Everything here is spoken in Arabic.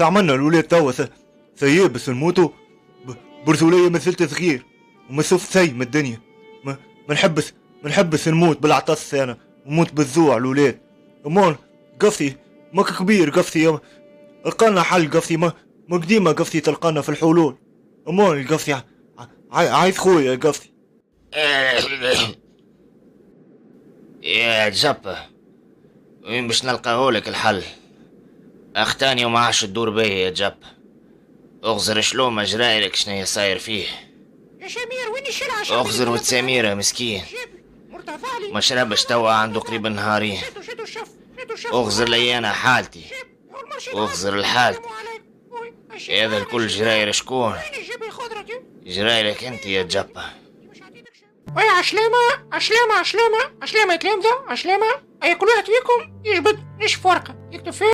عملنا الولاد توا سيابس نموتوا برجولية ما زلت صغير وما شفت شي من الدنيا. ما نحبس نموت بالعطس انا ونموت بالجوع الولاد. امال قصدي ماك كبير قصدي لقانا حل قصدي ما قديمة قصدي تلقانا في الحلول. امال قصدي عايز خويا قصدي. يا جبة وين باش نلقاهولك الحل؟ اختاني وما عادش تدور بيا يا جبة. اغزر شلون ما جرايلك شنيا صاير فيه. يا شمير وين الشلعة؟ اغزر وتساميرة مسكين ما شربش توا عنده قريب نهارين. اغزر لي انا حالتي واغزر لحالتي. هذا الكل جراير شكون؟ جرايلك انت يا جبة. ويا عشلامة يا تلامذة عشلامة. اي كل واحد فيكم يجبد نصف ورقة يكتب فيه